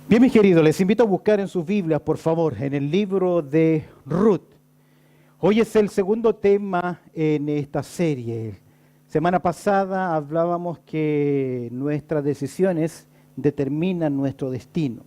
Bien, mis queridos, les invito a buscar en sus Biblias, por favor, en el libro de Ruth. Hoy es el segundo tema en esta serie. Semana pasada hablábamos que nuestras decisiones determinan nuestro destino.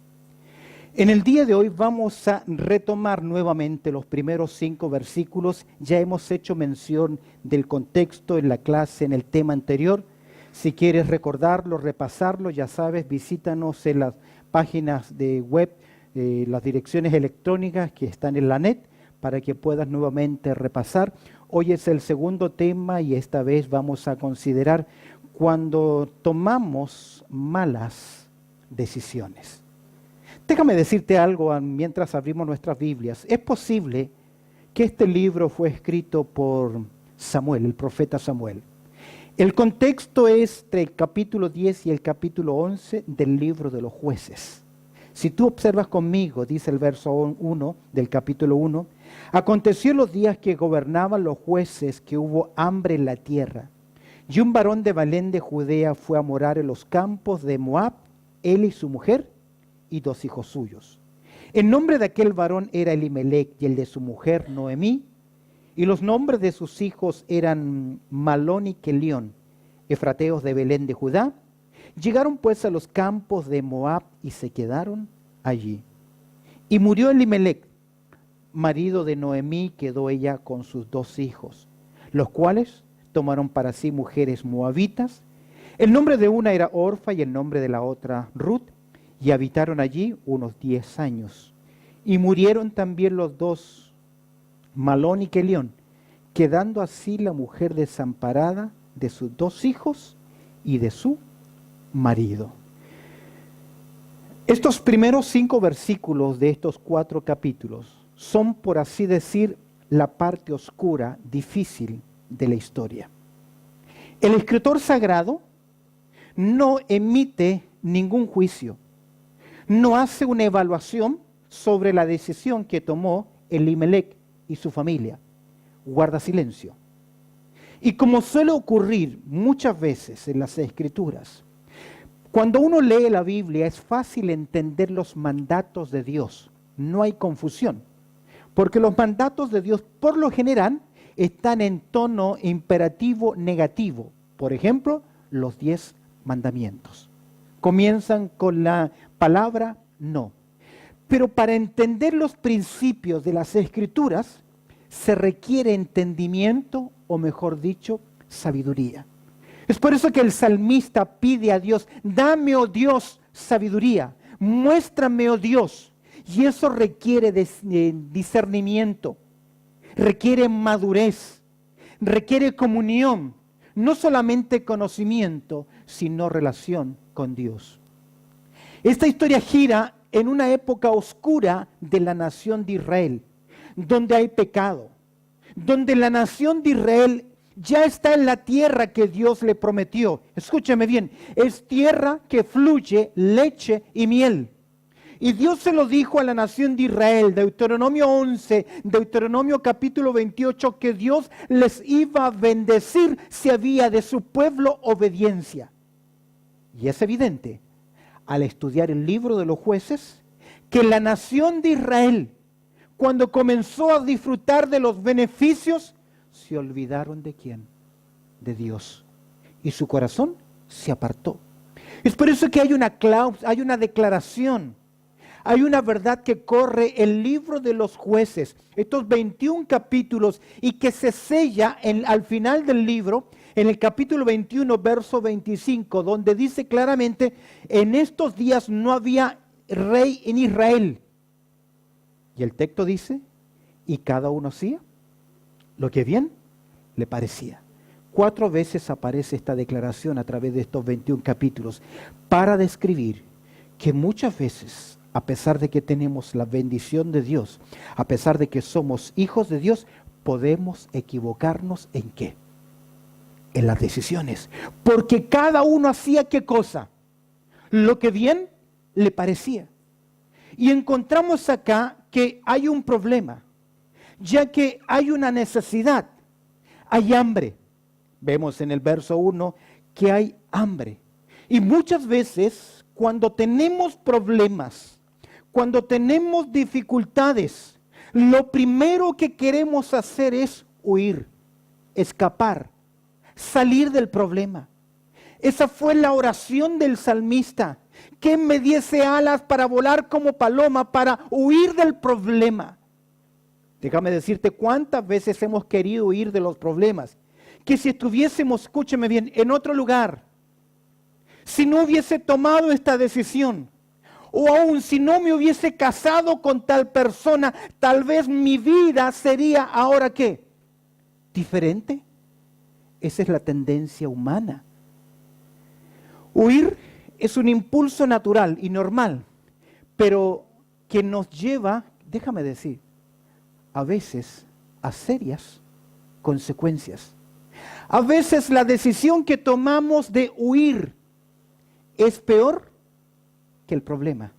En el día de hoy vamos a retomar nuevamente los primeros 5 versículos. Ya hemos hecho mención del contexto en la clase, en el tema anterior. Si quieres recordarlo, repasarlo, ya sabes, visítanos en las páginas de web, las direcciones electrónicas que están en la net, para que puedas nuevamente repasar. Hoy es el segundo tema y esta vez vamos a considerar cuando tomamos malas decisiones. Déjame decirte algo mientras abrimos nuestras Biblias. Es posible que este libro fue escrito por Samuel, el profeta Samuel. El contexto es entre el capítulo 10 y el capítulo 11 del libro de los jueces. Si tú observas conmigo, dice el verso 1 del capítulo 1, aconteció en los días que gobernaban los jueces que hubo hambre en la tierra, y un varón de Belén de Judea fue a morar en los campos de Moab, él y su mujer y 2 hijos suyos. El nombre de aquel varón era Elimelec y el de su mujer Noemí, y los nombres de sus hijos eran Malón y Kelión, efrateos de Belén de Judá. Llegaron pues a los campos de Moab y se quedaron allí. Y murió Elimelec, marido de Noemí, quedó ella con sus 2 hijos, los cuales tomaron para sí mujeres moabitas. El nombre de una era Orfa y el nombre de la otra Ruth, y habitaron allí unos 10 años. Y murieron también los 2, Malón y Kelión, quedando así la mujer desamparada de sus 2 hijos y de su marido. Estos primeros 5 versículos de estos 4 capítulos son, por así decir, la parte oscura, difícil de la historia. El escritor sagrado no emite ningún juicio, no hace una evaluación sobre la decisión que tomó Elimelec y su familia. Guarda silencio. Y como suele ocurrir muchas veces en las Escrituras, cuando uno lee la Biblia es fácil entender los mandatos de Dios. No hay confusión, porque los mandatos de Dios por lo general están en tono imperativo negativo. Por ejemplo, los 10 mandamientos. Comienzan con la palabra no. Pero para entender los principios de las Escrituras se requiere entendimiento, o mejor dicho, sabiduría. Es por eso que el salmista pide a Dios: dame, oh Dios, sabiduría, muéstrame, oh Dios. Y eso requiere discernimiento, requiere madurez, requiere comunión, no solamente conocimiento, sino relación con Dios. Esta historia gira en una época oscura de la nación de Israel, donde hay pecado, donde la nación de Israel ya está en la tierra que Dios le prometió. Escúcheme bien, es tierra que fluye leche y miel. Y Dios se lo dijo a la nación de Israel, Deuteronomio 11, Deuteronomio capítulo 28, que Dios les iba a bendecir si había de su pueblo obediencia. Y es evidente, al estudiar el libro de los jueces, que la nación de Israel, cuando comenzó a disfrutar de los beneficios, se olvidaron de quién, de Dios, y su corazón se apartó. Es por eso que hay una cláusula, hay una declaración, hay una verdad que corre el libro de los jueces, estos 21 capítulos, y que se sella al final del libro, en el capítulo 21, verso 25, donde dice claramente: en estos días no había rey en Israel. Y el texto dice: y cada uno hacía lo que bien le parecía. 4 veces aparece esta declaración a través de estos 21 capítulos para describir que muchas veces, a pesar de que tenemos la bendición de Dios, a pesar de que somos hijos de Dios, podemos equivocarnos ¿en qué? En las decisiones. Porque cada uno hacía ¿qué cosa? Lo que bien le parecía. Y encontramos acá que hay un problema, ya que hay una necesidad, hay hambre. Vemos en el verso 1 que hay hambre. Y muchas veces cuando tenemos problemas, cuando tenemos dificultades, lo primero que queremos hacer es huir, escapar, salir del problema. Esa fue la oración del salmista, que me diese alas para volar como paloma, para huir del problema. Déjame decirte cuántas veces hemos querido huir de los problemas, que si estuviésemos, escúcheme bien, en otro lugar, si no hubiese tomado esta decisión, o aún si no me hubiese casado con tal persona, tal vez mi vida sería ahora ¿qué? ¿Diferente? Esa es la tendencia humana. Huir es un impulso natural y normal, pero que nos lleva, déjame decir, a veces a serias consecuencias. A veces la decisión que tomamos de huir es peor que el problema.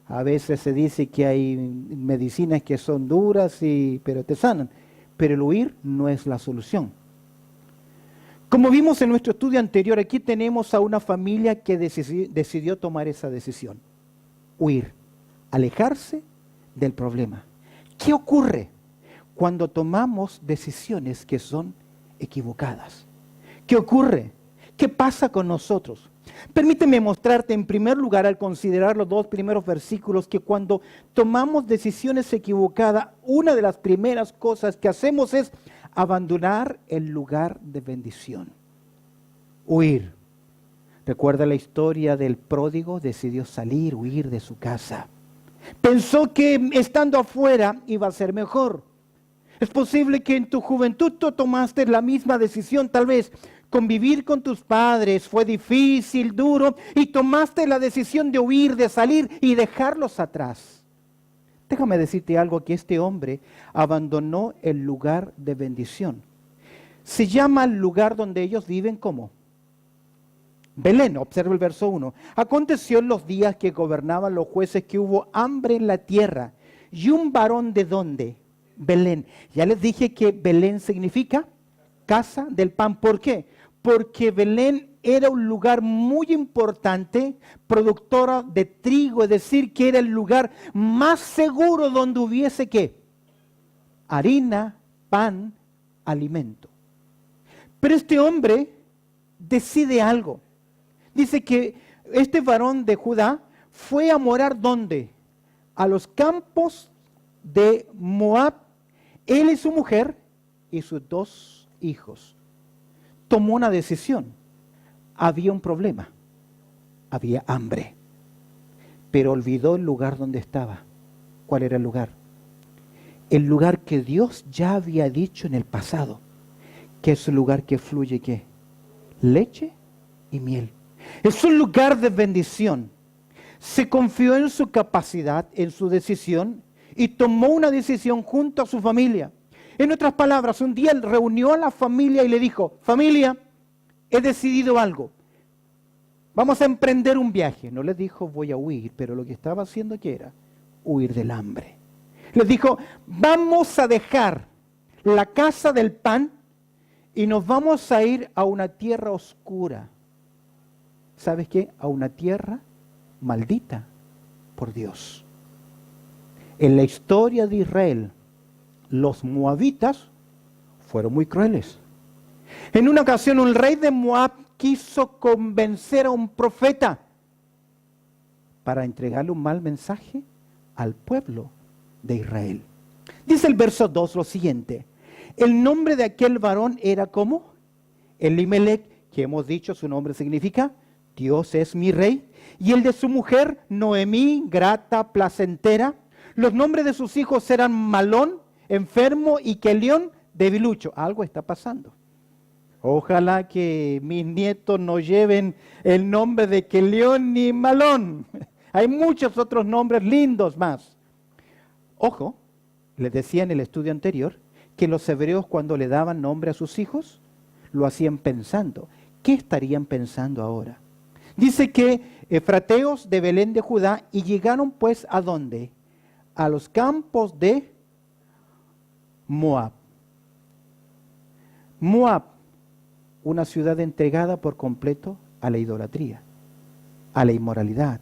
A veces se dice que hay medicinas que son duras, pero te sanan. Pero el huir no es la solución. Como vimos en nuestro estudio anterior, aquí tenemos a una familia que decidió tomar esa decisión. Huir, alejarse del problema. ¿Qué ocurre cuando tomamos decisiones que son equivocadas? ¿Qué ocurre? ¿Qué pasa con nosotros? Permíteme mostrarte en primer lugar, al considerar los dos primeros versículos, que cuando tomamos decisiones equivocadas, una de las primeras cosas que hacemos es abandonar el lugar de bendición. Huir. Recuerda la historia del pródigo, decidió salir, huir de su casa. Pensó que estando afuera iba a ser mejor. Es posible que en tu juventud tú tomaste la misma decisión, tal vez convivir con tus padres fue difícil, duro, y tomaste la decisión de huir, de salir y dejarlos atrás. Déjame decirte algo, que este hombre abandonó el lugar de bendición. Se llama el lugar donde ellos viven ¿cómo? Belén. Observa el verso 1. Aconteció en los días que gobernaban los jueces que hubo hambre en la tierra, y un varón ¿de dónde? Belén. Ya les dije que Belén significa casa del pan. ¿Por qué? Porque Belén era un lugar muy importante, productora de trigo, es decir, que era el lugar más seguro donde hubiese ¿qué? Harina, pan, alimento. Pero este hombre decide algo. Dice que este varón de Judá fue a morar ¿dónde? A los campos de Moab, él y su mujer y sus dos hijos. Tomó una decisión. Había un problema. Había hambre. Pero olvidó el lugar donde estaba. ¿Cuál era el lugar? El lugar que Dios ya había dicho en el pasado, que es un lugar que fluye ¿qué? Leche y miel. Es un lugar de bendición. Se confió en su capacidad, en su decisión, y tomó una decisión junto a su familia. En otras palabras, un día él reunió a la familia y le dijo: familia, he decidido algo. Vamos a emprender un viaje. No les dijo voy a huir, pero lo que estaba haciendo ¿qué era? Huir del hambre. Les dijo: vamos a dejar la casa del pan y nos vamos a ir a una tierra oscura. ¿Sabes qué? A una tierra maldita por Dios. En la historia de Israel, los moabitas fueron muy crueles. En una ocasión, un rey de Moab quiso convencer a un profeta para entregarle un mal mensaje al pueblo de Israel. Dice el verso 2 lo siguiente: el nombre de aquel varón era ¿cómo? Elimelech, que hemos dicho su nombre significa Dios es mi rey, y el de su mujer Noemí, grata, placentera. Los nombres de sus hijos eran Malón, enfermo, y Kelión, debilucho. Algo está pasando. Ojalá que mis nietos no lleven el nombre de Kelión ni Malón. Hay muchos otros nombres lindos más. Ojo, les decía en el estudio anterior que los hebreos, cuando le daban nombre a sus hijos, lo hacían pensando. ¿Qué estarían pensando ahora? Dice que efrateos de Belén de Judá, y llegaron pues ¿a dónde? A los campos de Moab. Moab, una ciudad entregada por completo a la idolatría. a la inmoralidad,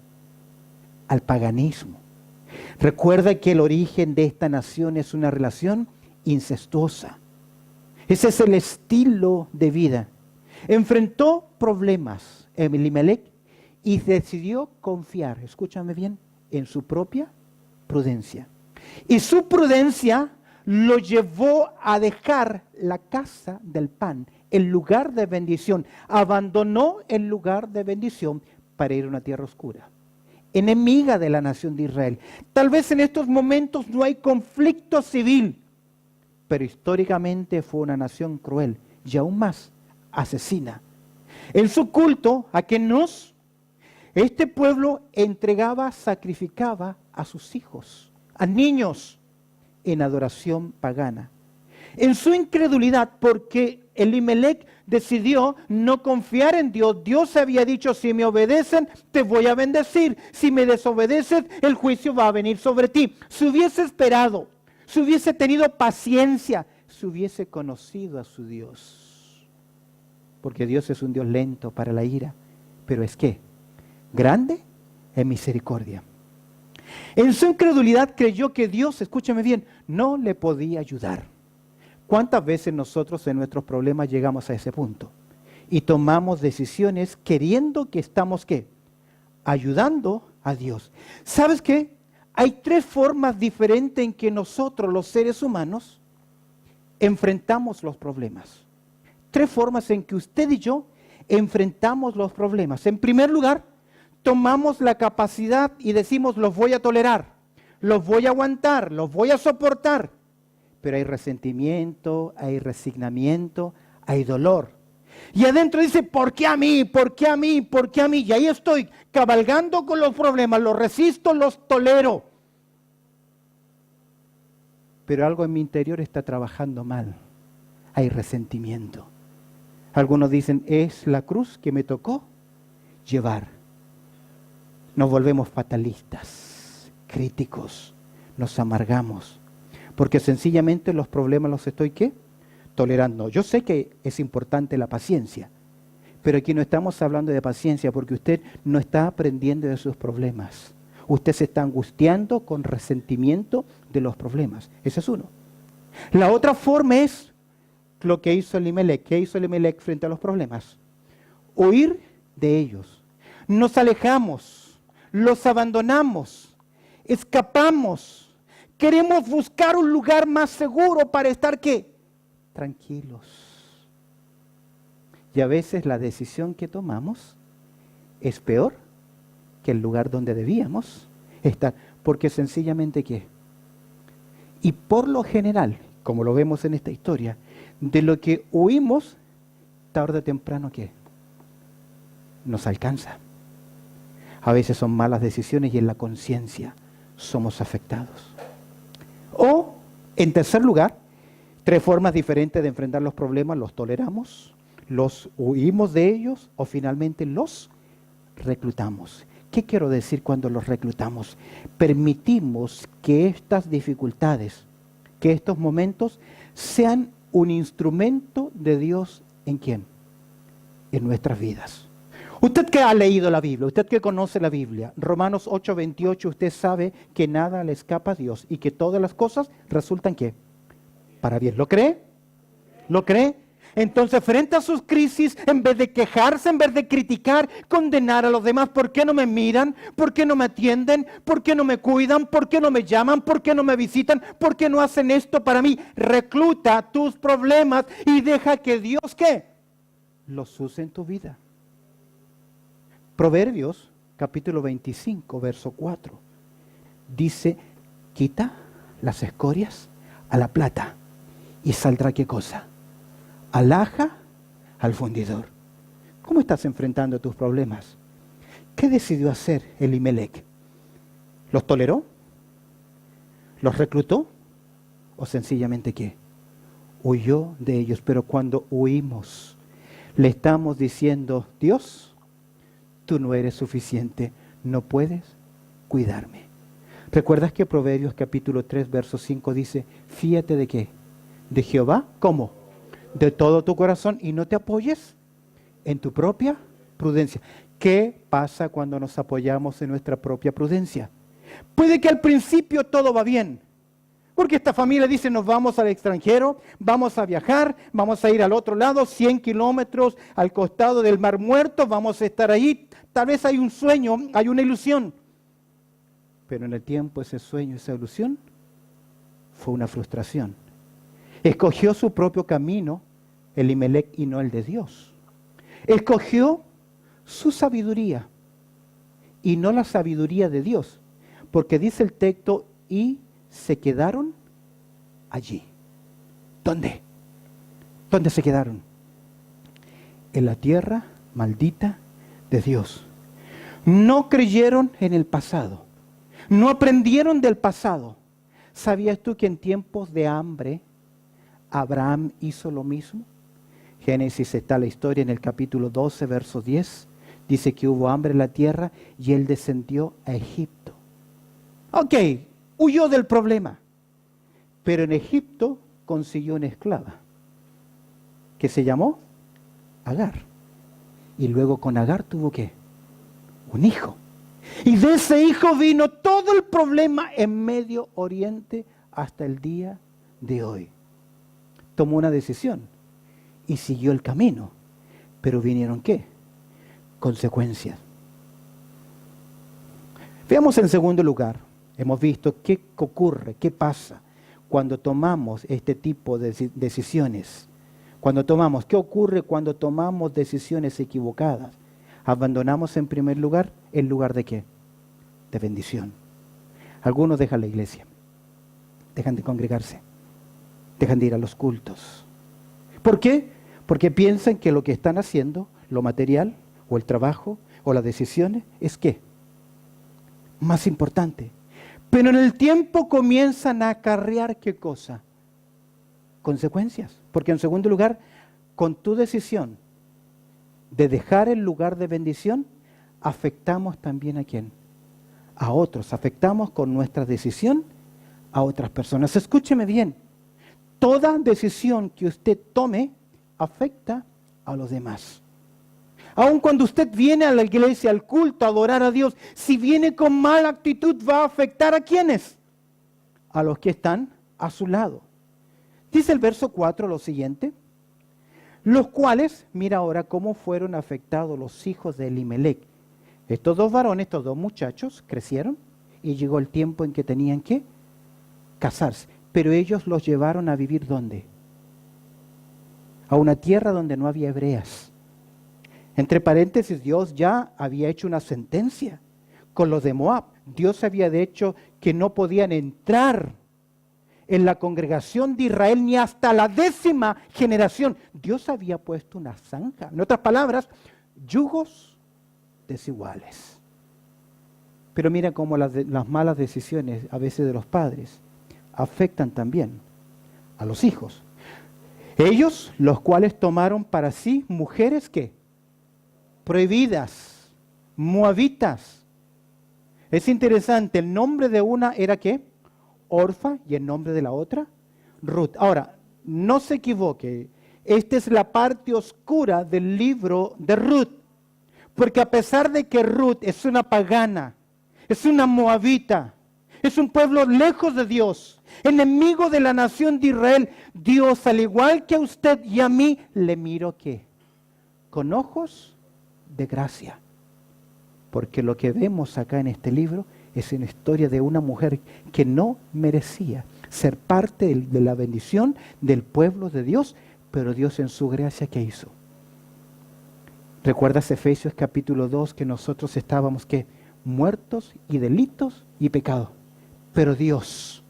al paganismo. Recuerda que el origen de esta nación es una relación incestuosa. Ese es el estilo de vida. Enfrentó problemas Elimelech y decidió confiar, escúchame bien, en su propia prudencia. Y su prudencia lo llevó a dejar la casa del pan, el lugar de bendición. Abandonó el lugar de bendición para ir a una tierra oscura, enemiga de la nación de Israel. Tal vez en estos momentos no hay conflicto civil, pero históricamente fue una nación cruel y aún más asesina. En su culto a Kenos, este pueblo entregaba, sacrificaba a sus hijos, a niños, en adoración pagana. En su incredulidad, porque Elimelech decidió no confiar en Dios. Dios había dicho, si me obedecen, te voy a bendecir. Si me desobedeces, el juicio va a venir sobre ti. Si hubiese esperado, si hubiese tenido paciencia, si hubiese conocido a su Dios. Porque Dios es un Dios lento para la ira, pero es que grande en misericordia. En su incredulidad creyó que Dios, escúchame bien, no le podía ayudar. ¿Cuántas veces nosotros en nuestros problemas llegamos a ese punto? Y tomamos decisiones queriendo que estamos, ¿qué? Ayudando a Dios. ¿Sabes qué? Hay tres formas diferentes en que nosotros, los seres humanos, enfrentamos los problemas. Tres formas en que usted y yo enfrentamos los problemas. En primer lugar, tomamos la capacidad y decimos, los voy a tolerar, los voy a aguantar, los voy a soportar. Pero hay resentimiento, hay resignamiento, hay dolor. Y adentro dice, ¿por qué a mí? ¿Por qué a mí? ¿Por qué a mí? Y ahí estoy cabalgando con los problemas, los resisto, los tolero. Pero algo en mi interior está trabajando mal. Hay resentimiento. Algunos dicen, es la cruz que me tocó llevar. Nos volvemos fatalistas, críticos, nos amargamos. Porque sencillamente los problemas los estoy, ¿qué? Tolerando. Yo sé que es importante la paciencia, pero aquí no estamos hablando de paciencia porque usted no está aprendiendo de sus problemas. Usted se está angustiando con resentimiento de los problemas. Ese es uno. La otra forma es lo que hizo Elimelech. ¿Qué hizo Elimelech frente a los problemas? Huir de ellos. Nos alejamos, los abandonamos, escapamos. Queremos buscar un lugar más seguro para estar, ¿qué? Tranquilos. Y a veces la decisión que tomamos es peor que el lugar donde debíamos estar. Porque sencillamente, ¿qué? Y por lo general, como lo vemos en esta historia, de lo que huimos, tarde o temprano, ¿qué? Nos alcanza. A veces son malas decisiones y en la conciencia somos afectados. O, en tercer lugar, tres formas diferentes de enfrentar los problemas: los toleramos, los huimos de ellos o finalmente los reclutamos. ¿Qué quiero decir cuando los reclutamos? Permitimos que estas dificultades, que estos momentos sean un instrumento de Dios ¿en quién? En nuestras vidas. Usted que ha leído la Biblia, usted que conoce la Biblia, Romanos 8:28, usted sabe que nada le escapa a Dios y que todas las cosas resultan ¿qué? Para bien. ¿Lo cree? ¿Lo cree? Entonces, frente a sus crisis, en vez de quejarse, en vez de criticar, condenar a los demás, ¿por qué no me miran? ¿Por qué no me atienden? ¿Por qué no me cuidan? ¿Por qué no me llaman? ¿Por qué no me visitan? ¿Por qué no hacen esto para mí? Recluta tus problemas y deja que Dios, ¿qué? Los use en tu vida. Proverbios, capítulo 25, verso 4, dice, quita las escorias a la plata y saldrá ¿qué cosa? Alhaja al fundidor. ¿Cómo estás enfrentando tus problemas? ¿Qué decidió hacer Elimelech? ¿Los toleró? ¿Los reclutó? ¿O sencillamente qué? Huyó de ellos. Pero cuando huimos, le estamos diciendo, Dios, tú no eres suficiente, no puedes cuidarme. ¿Recuerdas que Proverbios capítulo 3, verso 5 dice, fíate de qué? De Jehová, ¿cómo? De todo tu corazón y no te apoyes en tu propia prudencia. ¿Qué pasa cuando nos apoyamos en nuestra propia prudencia? Puede que al principio todo va bien, porque esta familia dice nos vamos al extranjero, vamos a viajar, vamos a ir al otro lado, 100 kilómetros al costado del Mar Muerto, vamos a estar ahí. Tal vez hay un sueño, hay una ilusión, pero en el tiempo ese sueño, esa ilusión, fue una frustración. Escogió su propio camino, Elimelec, y no el de Dios. Escogió su sabiduría y no la sabiduría de Dios, porque dice el texto, y se quedaron allí. ¿Dónde? ¿Dónde se quedaron? En la tierra maldita de Dios. No creyeron en el pasado, no aprendieron del pasado. ¿Sabías tú que en tiempos de hambre Abraham hizo lo mismo? Génesis está la historia en el capítulo 12, verso 10. Dice que hubo hambre en la tierra y él descendió a Egipto. Ok, huyó del problema. Pero en Egipto consiguió una esclava que se llamó Agar. Y luego con Agar tuvo ¿qué? Un hijo. Y de ese hijo vino todo el problema en Medio Oriente hasta el día de hoy. Tomó una decisión y siguió el camino. Pero vinieron ¿qué? Consecuencias. Veamos en segundo lugar, hemos visto qué ocurre, qué pasa cuando tomamos este tipo de decisiones. ¿Qué ocurre cuando tomamos decisiones equivocadas? Abandonamos en primer lugar, ¿el lugar de qué? De bendición. Algunos dejan la iglesia, dejan de congregarse, dejan de ir a los cultos. ¿Por qué? Porque piensan que lo que están haciendo, lo material, o el trabajo, o las decisiones, es ¿qué? Más importante. Pero en el tiempo comienzan a acarrear ¿qué cosa? Consecuencias. Porque en segundo lugar, con tu decisión de dejar el lugar de bendición, afectamos también ¿a quién? A otros. Afectamos con nuestra decisión a otras personas. Escúcheme bien. Toda decisión que usted tome afecta a los demás. Aun cuando usted viene a la iglesia, al culto, a adorar a Dios, si viene con mala actitud, va a afectar ¿a quiénes? A los que están a su lado. Dice el verso 4 lo siguiente: los cuales, mira ahora cómo fueron afectados los hijos de Elimelec. Estos dos varones, estos dos muchachos, crecieron y llegó el tiempo en que tenían que casarse. Pero ellos los llevaron a vivir ¿dónde? A una tierra donde no había hebreas. Entre paréntesis, Dios ya había hecho una sentencia con los de Moab. Dios había dicho que no podían entrar en la congregación de Israel ni hasta la 10ª generación. Dios había puesto una zanja. En otras palabras, yugos desiguales. Pero mira cómo las malas decisiones a veces de los padres afectan también a los hijos. Ellos, los cuales tomaron para sí mujeres ¿qué? Prohibidas, moabitas. Es interesante, el nombre de una era ¿qué? Orfa, y el nombre de la otra, Ruth. Ahora, no se equivoque, esta es la parte oscura del libro de Ruth, porque a pesar de que Ruth es una pagana, es una moabita, es un pueblo lejos de Dios, enemigo de la nación de Israel, Dios, al igual que a usted y a mí, le miró ¿qué? Con ojos de gracia. Porque lo que vemos acá en este libro es una historia de una mujer que no merecía ser parte de la bendición del pueblo de Dios, pero Dios en su gracia, ¿qué hizo? ¿Recuerdas Efesios capítulo 2 que nosotros estábamos ¿qué? Muertos y delitos y pecados? Pero Dios,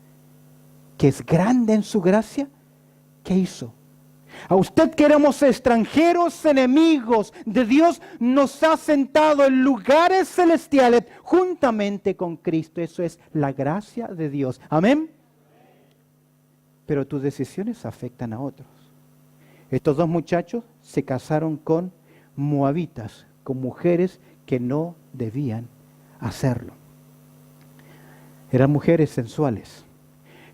que es grande en su gracia, ¿qué hizo? A usted que éramos extranjeros, enemigos de Dios, nos ha sentado en lugares celestiales juntamente con Cristo. Eso es la gracia de Dios. Amén. Pero tus decisiones afectan a otros. Estos dos muchachos se casaron con moabitas, con mujeres que no debían hacerlo. Eran mujeres sensuales.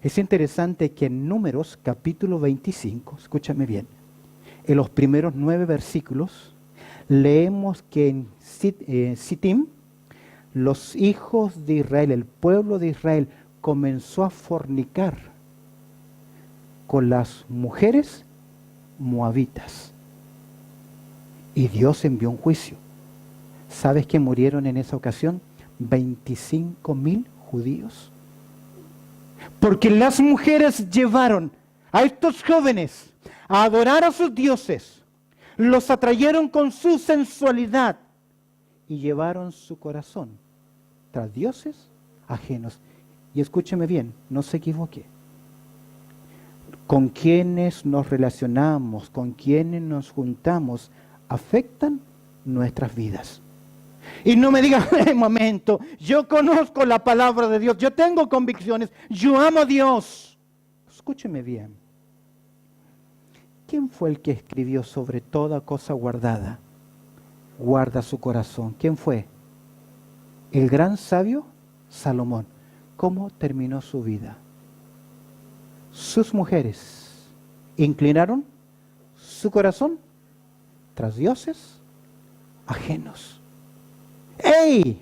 Es interesante que en Números capítulo 25, escúchame bien, en los primeros 9 versículos, leemos que en Sittim, los hijos de Israel, el pueblo de Israel, comenzó a fornicar con las mujeres moabitas. Y Dios envió un juicio. ¿Sabes que murieron en esa ocasión? 25,000 judíos. Porque las mujeres llevaron a estos jóvenes a adorar a sus dioses, los atrayeron con su sensualidad y llevaron su corazón tras dioses ajenos. Y escúcheme bien, no se equivoque. Con quienes nos relacionamos, con quienes nos juntamos, afectan nuestras vidas. Y no me digan, un momento, yo conozco la palabra de Dios, yo tengo convicciones, yo amo a Dios. Escúcheme bien. ¿Quién fue el que escribió sobre toda cosa guardada? Guarda su corazón. ¿Quién fue? El gran sabio Salomón. ¿Cómo terminó su vida? Sus mujeres inclinaron su corazón tras dioses ajenos. ¡Ey!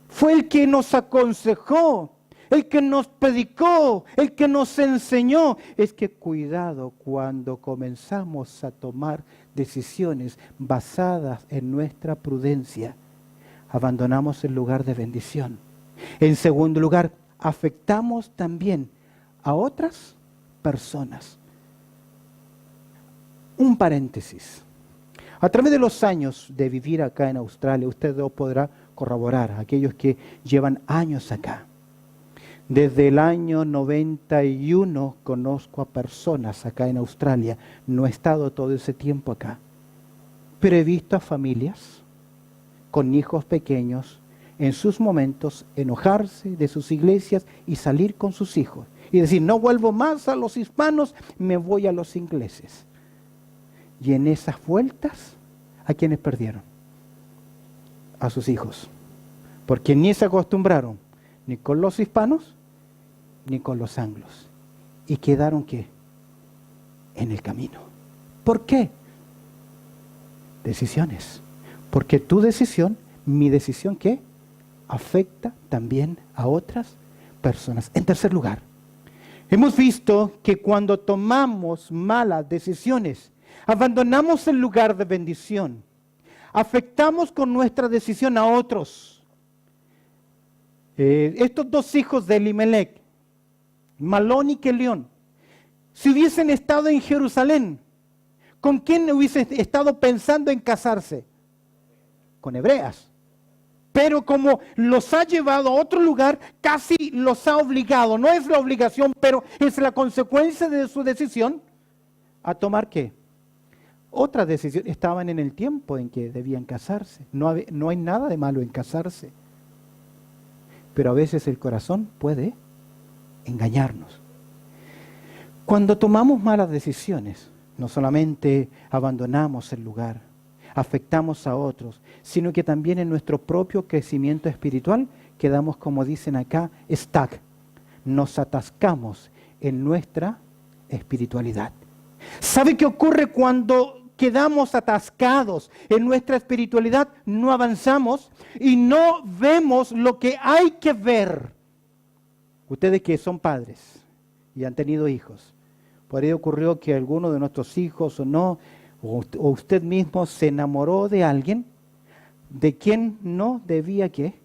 Fue el que nos aconsejó, el que nos predicó, el que nos enseñó. Es que cuidado cuando comenzamos a tomar decisiones basadas en nuestra prudencia, abandonamos el lugar de bendición. En segundo lugar, afectamos también a otras personas. Un paréntesis. A través de los años de vivir acá en Australia, usted lo podrá corroborar, aquellos que llevan años acá. Desde el año 91 conozco a personas acá en Australia. No he estado todo ese tiempo acá. Pero he visto a familias con hijos pequeños en sus momentos enojarse de sus iglesias y salir con sus hijos. Y decir, no vuelvo más a los hispanos, me voy a los ingleses. Y en esas vueltas, ¿a quiénes perdieron? A sus hijos. Porque ni se acostumbraron ni con los hispanos, ni con los anglos. ¿Y quedaron qué? En el camino. ¿Por qué? Decisiones. Porque tu decisión, mi decisión, ¿qué? Afecta también a otras personas. En tercer lugar, hemos visto que cuando tomamos malas decisiones, abandonamos el lugar de bendición. Afectamos con nuestra decisión a otros. Estos dos hijos de Elimelec, Malón y Kelión, si hubiesen estado en Jerusalén, ¿con quién hubiesen estado pensando en casarse? Con hebreas. Pero como los ha llevado a otro lugar, casi los ha obligado. No es la obligación, pero es la consecuencia de su decisión a tomar ¿qué? Otra decisión. Estaban en el tiempo en que debían casarse. No hay nada de malo en casarse. Pero a veces el corazón puede engañarnos. Cuando tomamos malas decisiones, no solamente abandonamos el lugar, afectamos a otros, sino que también en nuestro propio crecimiento espiritual quedamos, como dicen acá, stuck. Nos atascamos en nuestra espiritualidad. ¿Sabe qué ocurre cuando quedamos atascados en nuestra espiritualidad? No avanzamos y no vemos lo que hay que ver. Ustedes que son padres y han tenido hijos, por ahí ocurrió que alguno de nuestros hijos o no, o usted mismo se enamoró de alguien de quien no debía ¿qué?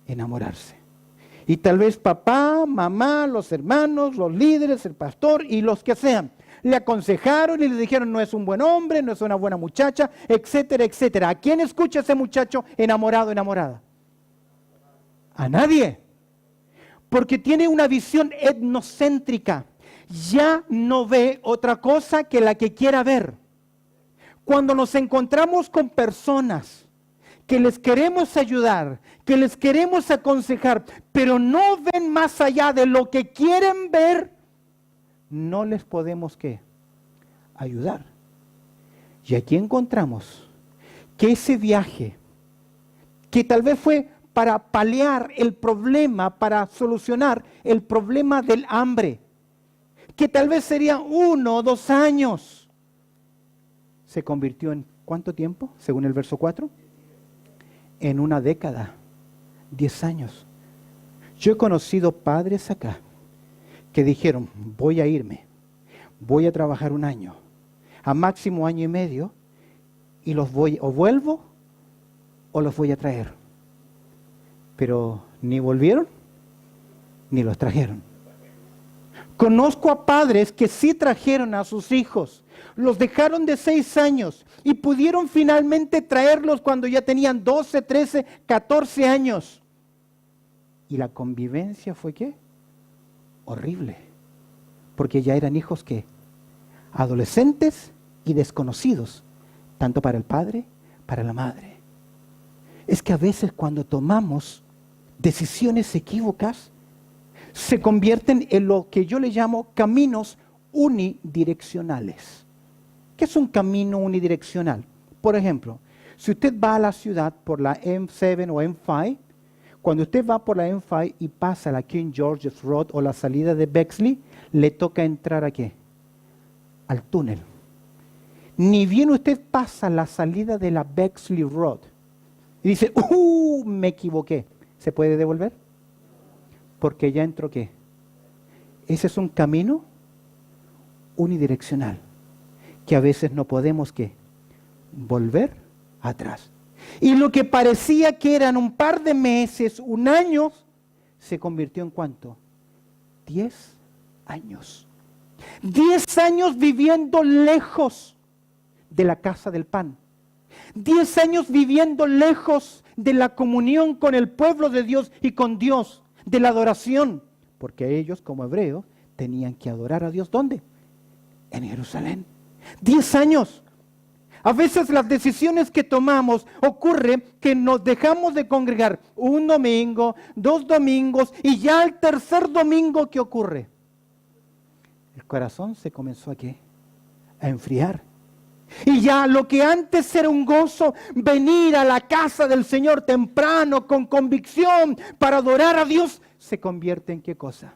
Enamorarse. Y tal vez papá, mamá, los hermanos, los líderes, el pastor y los que sean, le aconsejaron y le dijeron no es un buen hombre, no es una buena muchacha, etcétera, etcétera. ¿A quién escucha ese muchacho enamorado, enamorada? A nadie. Porque tiene una visión etnocéntrica. Ya no ve otra cosa que la que quiera ver. Cuando nos encontramos con personas que les queremos ayudar, que les queremos aconsejar, pero no ven más allá de lo que quieren ver, no les podemos ¿qué? Ayudar. Y aquí encontramos que ese viaje, que tal vez fue para paliar el problema, para solucionar el problema del hambre, que tal vez sería 1 o 2 años, se convirtió en ¿cuánto tiempo? Según el verso 4. En una década, 10 años. Yo he conocido padres acá que dijeron, voy a irme, voy a trabajar un año, a máximo año y medio, y los voy, o vuelvo, o los voy a traer. Pero ni volvieron, ni los trajeron. Conozco a padres que sí trajeron a sus hijos, los dejaron de 6 años y pudieron finalmente traerlos cuando ya tenían 12, 13, 14 años. Y la convivencia fue ¿qué? Horrible. Porque ya eran hijos ¿qué? Adolescentes y desconocidos, tanto para el padre, para la madre. Es que a veces cuando tomamos decisiones equívocas, se convierten en lo que yo le llamo caminos unidireccionales. ¿Qué es un camino unidireccional? Por ejemplo, si usted va a la ciudad por la M7 o M5, cuando usted va por la M5 y pasa la King George's Road o la salida de Bexley, le toca entrar ¿a qué? Al túnel. Ni bien usted pasa la salida de la Bexley Road y dice, me equivoqué, ¿se puede devolver? Porque ya entró ¿qué? Ese es un camino unidireccional, que a veces no podemos ¿qué? Volver atrás. Y lo que parecía que eran un par de meses, un año, se convirtió en ¿cuánto? 10 años. 10 años viviendo lejos de la casa del pan. 10 años viviendo lejos de la comunión con el pueblo de Dios y con Dios, de la adoración. Porque ellos, como hebreos, tenían que adorar a Dios. ¿Dónde? En Jerusalén. 10 años. A veces las decisiones que tomamos ocurre que nos dejamos de congregar un domingo, 2 domingos y ya el tercer domingo, ¿qué ocurre? El corazón se comenzó ¿a qué? A enfriar. Y ya lo que antes era un gozo, venir a la casa del Señor temprano, con convicción, para adorar a Dios, se convierte en ¿qué cosa?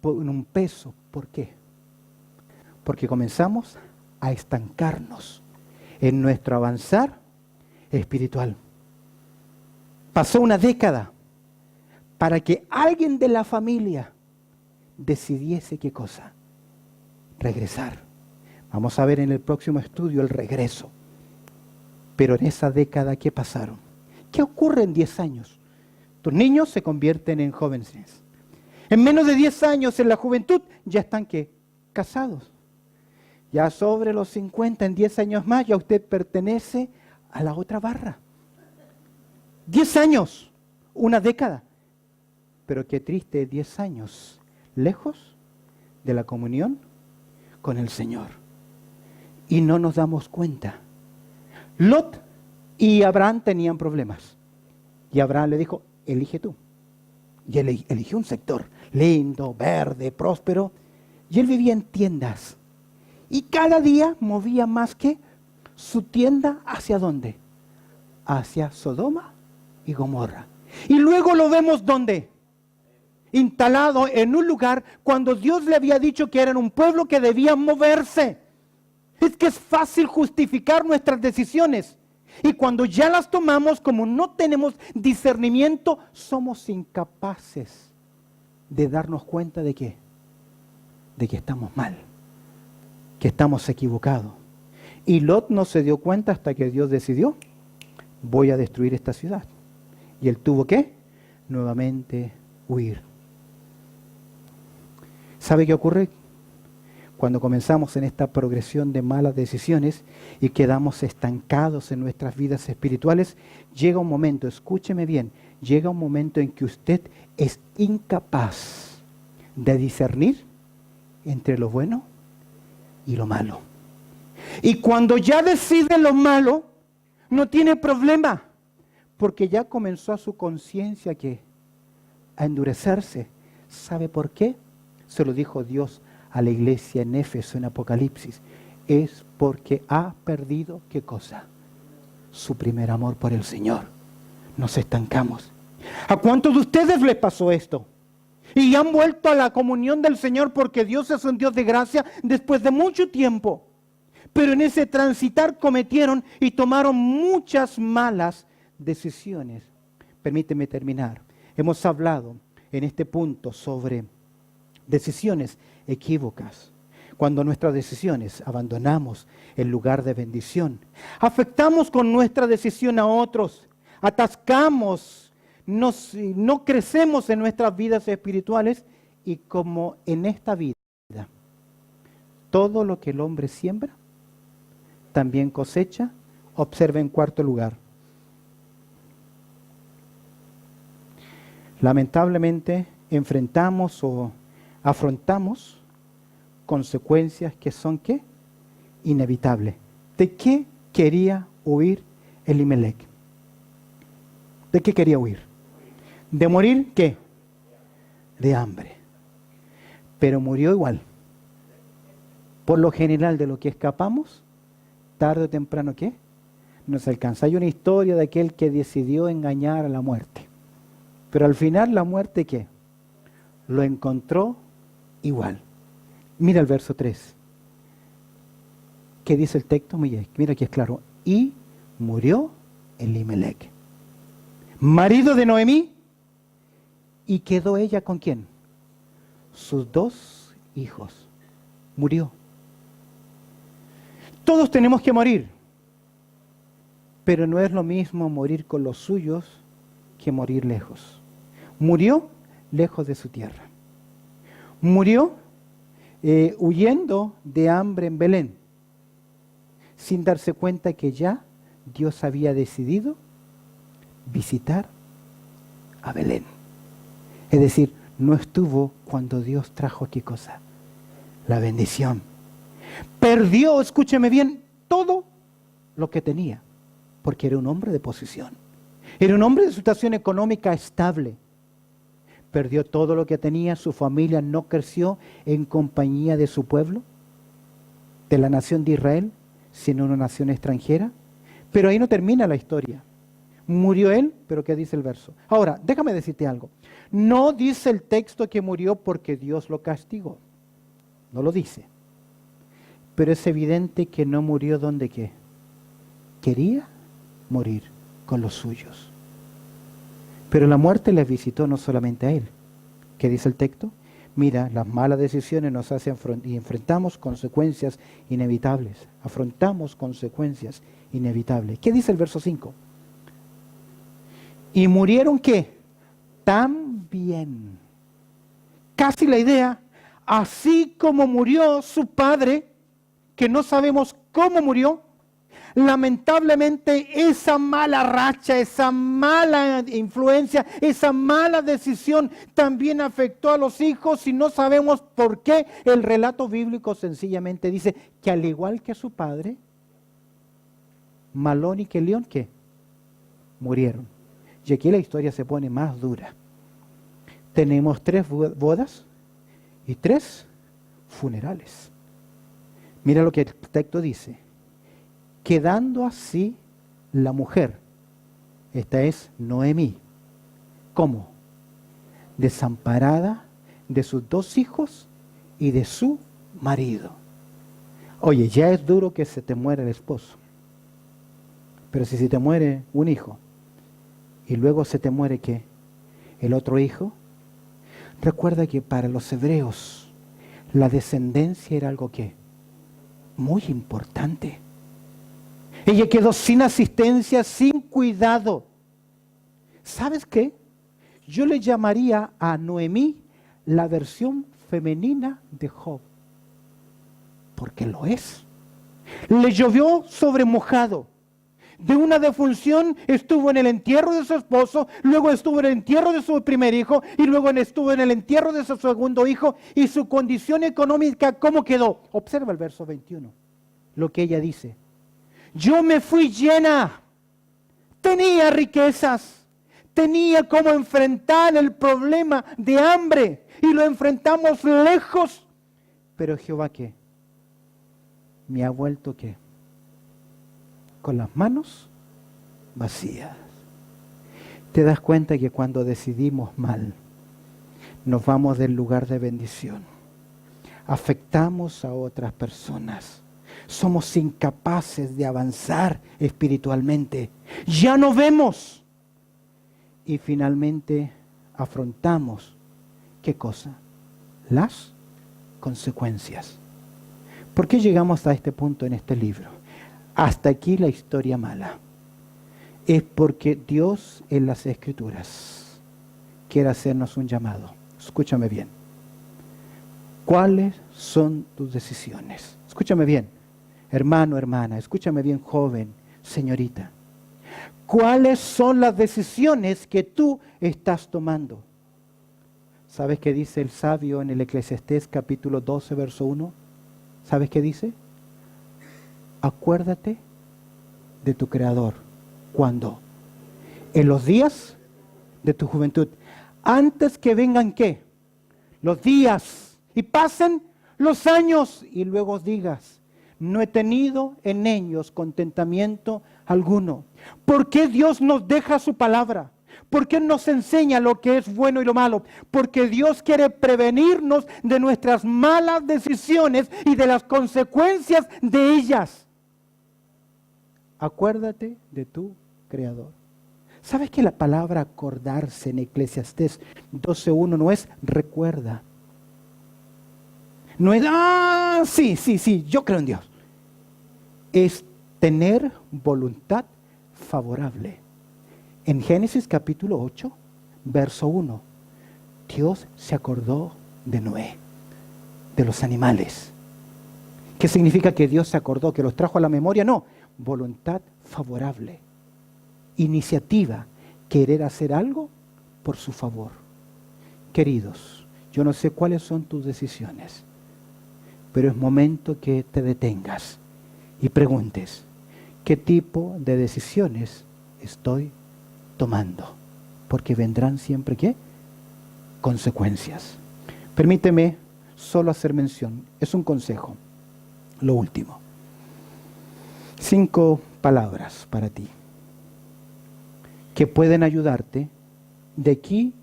En un peso. ¿Por qué? Porque comenzamos a estancarnos en nuestro avanzar espiritual. Pasó una década para que alguien de la familia decidiese ¿qué cosa? Regresar. Vamos a ver en el próximo estudio el regreso. Pero en esa década, ¿qué pasaron? ¿Qué ocurre en 10 años? Tus niños se convierten en jóvenes. En menos de 10 años en la juventud ya están ¿qué? Casados. Ya sobre los 50, en 10 años más, ya usted pertenece a la otra barra. 10 años, una década. Pero qué triste, 10 años lejos de la comunión con el Señor. Y no nos damos cuenta. Lot y Abraham tenían problemas. Y Abraham le dijo, elige tú. Y él eligió un sector lindo, verde, próspero. Y él vivía en tiendas. Y cada día movía más que su tienda ¿hacia dónde? Hacia Sodoma y Gomorra. Y luego lo vemos ¿dónde? Instalado en un lugar cuando Dios le había dicho que eran un pueblo que debían moverse. Es que es fácil justificar nuestras decisiones. Y cuando ya las tomamos, como no tenemos discernimiento, somos incapaces de darnos cuenta de qué? De que estamos mal, que estamos equivocados. Y Lot no se dio cuenta hasta que Dios decidió, voy a destruir esta ciudad. Y él tuvo que nuevamente huir. ¿Sabe qué ocurre? Cuando comenzamos en esta progresión de malas decisiones y quedamos estancados en nuestras vidas espirituales, llega un momento, escúcheme bien, llega un momento en que usted es incapaz de discernir entre lo bueno y lo malo. Y cuando ya decide lo malo, no tiene problema, porque ya comenzó a su conciencia a endurecerse. ¿Sabe por qué? Se lo dijo Dios a la iglesia en Éfeso, en Apocalipsis. Es porque ha perdido, ¿qué cosa? Su primer amor por el Señor. Nos estancamos. ¿A cuántos de ustedes les pasó esto? Y han vuelto a la comunión del Señor porque Dios es un Dios de gracia después de mucho tiempo. pero en ese transitar cometieron y tomaron muchas malas decisiones. Permíteme terminar. Hemos hablado en este punto sobre decisiones equívocas. Cuando nuestras decisiones abandonamos el lugar de bendición, afectamos con nuestra decisión a otros, atascamos, no crecemos en nuestras vidas espirituales y como en esta vida, todo lo que el hombre siembra, también cosecha. Observa en cuarto lugar. Lamentablemente enfrentamos o afrontamos consecuencias que son ¿qué? Inevitables. ¿De qué quería huir Elimelec? ¿De qué quería huir? ¿De morir qué? De hambre. Pero murió igual. Por lo general de lo que escapamos, tarde o temprano ¿qué? Nos alcanza. Hay una historia de aquel que decidió engañar a la muerte. Pero al final la muerte ¿qué? Lo encontró igual. Mira el verso 3. ¿Qué dice el texto? Mira aquí es claro. Y murió Elimelec, marido de Noemí, y quedó ella ¿con quién? Sus 2 hijos. Murió. Todos tenemos que morir, pero no es lo mismo morir con los suyos que morir lejos. Murió lejos de su tierra. Murió huyendo de hambre en Belén, sin darse cuenta que ya Dios había decidido visitar a Belén. Es decir, no estuvo cuando Dios trajo ¿qué cosa? La bendición. Perdió, escúcheme bien, todo lo que tenía, porque era un hombre de posición. Era un hombre de situación económica estable. Perdió todo lo que tenía, su familia no creció en compañía de su pueblo, de la nación de Israel, sino una nación extranjera. Pero ahí no termina la historia. Murió él, pero ¿qué dice el verso? Ahora, déjame decirte algo. No dice el texto que murió porque Dios lo castigó. No lo dice. Pero es evidente que no murió donde ¿qué? Quería morir con los suyos. Pero la muerte les visitó no solamente a él. ¿Qué dice el texto? Mira, las malas decisiones nos hacen y enfrentamos consecuencias inevitables. Afrontamos consecuencias inevitables. ¿Qué dice el verso 5? ¿Y murieron qué? También. Casi la idea, así como murió su padre, que no sabemos cómo murió. Lamentablemente esa mala racha, esa mala influencia, esa mala decisión también afectó a los hijos y no sabemos por qué. El relato bíblico sencillamente dice que al igual que su padre, Malón y Kelión, ¿qué? Murieron. Y aquí la historia se pone más dura. Tenemos 3 bodas y 3 funerales. Mira lo que el texto dice. Quedando así la mujer, esta es Noemí, ¿cómo? Desamparada de sus 2 hijos y de su marido. Oye, ya es duro que se te muera el esposo, pero si se te muere un hijo y luego se te muere ¿qué? El otro hijo. Recuerda que para los hebreos la descendencia era algo ¿qué? Muy importante. Ella quedó sin asistencia, sin cuidado. ¿Sabes qué? Yo le llamaría a Noemí la versión femenina de Job. Porque lo es. Le llovió sobre mojado. De una defunción estuvo en el entierro de su esposo, luego estuvo en el entierro de su primer hijo y luego estuvo en el entierro de su segundo hijo. Y su condición económica, ¿cómo quedó? Observa el verso 21, lo que ella dice. Yo me fui llena, tenía riquezas, tenía cómo enfrentar el problema de hambre y lo enfrentamos lejos. Pero Jehová, ¿qué? Me ha vuelto, ¿qué? Con las manos vacías. Te das cuenta que cuando decidimos mal, nos vamos del lugar de bendición. Afectamos a otras personas. Somos incapaces de avanzar espiritualmente. Ya no vemos. Y finalmente afrontamos, ¿qué cosa? Las consecuencias. ¿Por qué llegamos a este punto en este libro? Hasta aquí la historia mala. Es porque Dios en las Escrituras quiere hacernos un llamado. Escúchame bien. ¿Cuáles son tus decisiones? Escúchame bien, hermano, hermana, escúchame bien, joven, señorita. ¿Cuáles son las decisiones que tú estás tomando? ¿Sabes qué dice el sabio en el Eclesiastés capítulo 12, verso 1? ¿Sabes qué dice? Acuérdate de tu Creador. ¿Cuándo? En los días de tu juventud. Antes que vengan, ¿qué? Los días. Y pasen los años. Y luego digas, no he tenido en ellos contentamiento alguno. ¿Por qué Dios nos deja su palabra? ¿Por qué nos enseña lo que es bueno y lo malo? Porque Dios quiere prevenirnos de nuestras malas decisiones y de las consecuencias de ellas. Acuérdate de tu Creador. ¿Sabes que la palabra acordarse en Eclesiastés 12:1 no es recuerda? No es, sí, yo creo en Dios. Es tener voluntad favorable. En Génesis capítulo 8, verso 1, Dios se acordó de Noé, de los animales. ¿Qué significa que Dios se acordó? ¿Que los trajo a la memoria? No, voluntad favorable. Iniciativa, querer hacer algo por su favor. Queridos, yo no sé cuáles son tus decisiones, pero es momento que te detengas y preguntes, ¿qué tipo de decisiones estoy tomando? Porque vendrán siempre, ¿qué? Consecuencias. Permíteme solo hacer mención, es un consejo, lo último. 5 palabras para ti que pueden ayudarte de aquí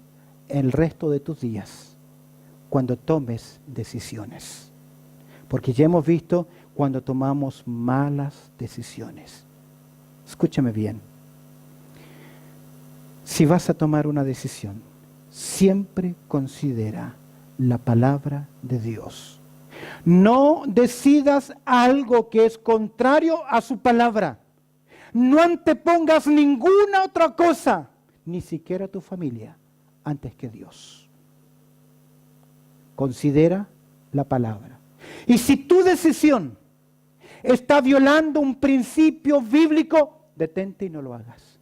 el resto de tus días cuando tomes decisiones. Porque ya hemos visto cuando tomamos malas decisiones. Escúchame bien. Si vas a tomar una decisión, siempre considera la palabra de Dios. No decidas algo que es contrario a su palabra. No antepongas ninguna otra cosa, ni siquiera tu familia, antes que Dios. Considera la palabra. Y si tu decisión está violando un principio bíblico, detente y no lo hagas.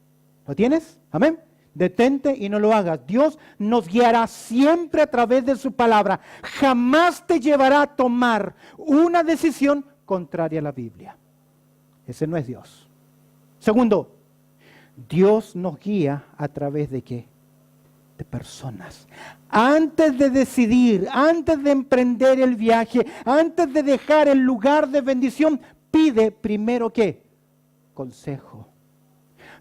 ¿Lo tienes? Amén. Detente y no lo hagas. Dios nos guiará siempre a través de su palabra. Jamás te llevará a tomar una decisión contraria a la Biblia. Ese no es Dios. Segundo, Dios nos guía a través de ¿qué? De personas. Antes de decidir, antes de emprender el viaje, antes de dejar el lugar de bendición, pide primero ¿qué? Consejo.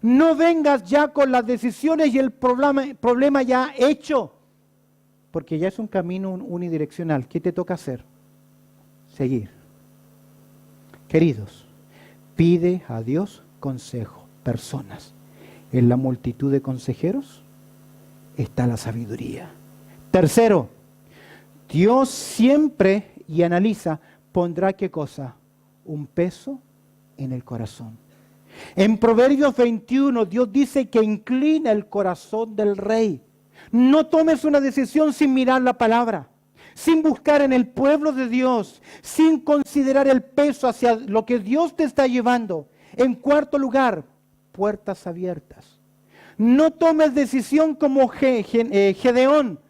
No vengas ya con las decisiones y el problema ya hecho, porque ya es un camino unidireccional. ¿Qué te toca hacer? Seguir. Queridos, pide a Dios consejo, personas. En la multitud de consejeros está la sabiduría. Tercero, Dios siempre y analiza, pondrá ¿qué cosa? Un peso en el corazón. En Proverbios 21, Dios dice que inclina el corazón del rey. No tomes una decisión sin mirar la palabra, sin buscar en el pueblo de Dios, sin considerar el peso hacia lo que Dios te está llevando. En cuarto lugar, puertas abiertas. No tomes decisión como Gedeón.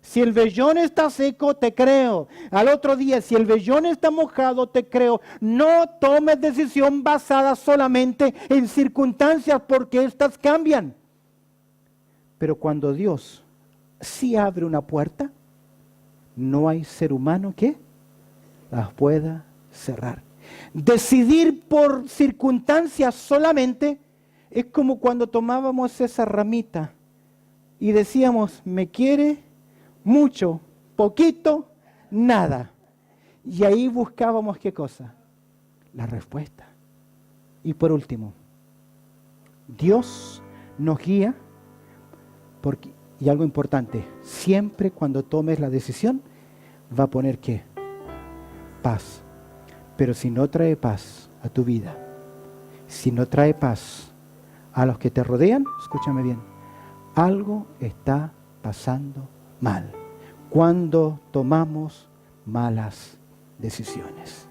Si el vellón está seco, te creo. Al otro día, si el vellón está mojado, te creo. No tomes decisión basada solamente en circunstancias porque éstas cambian. Pero cuando Dios sí abre una puerta, no hay ser humano que las pueda cerrar. Decidir por circunstancias solamente es como cuando tomábamos esa ramita y decíamos, me quiere mucho, poquito, nada. Y ahí buscábamos ¿qué cosa? la respuesta. Y por último, Dios nos guía porque, y algo importante, siempre cuando tomes la decisión va a poner ¿qué? Paz. Pero si no trae paz a tu vida, si no trae paz a los que te rodean, escúchame bien, algo está pasando mal cuando tomamos malas decisiones.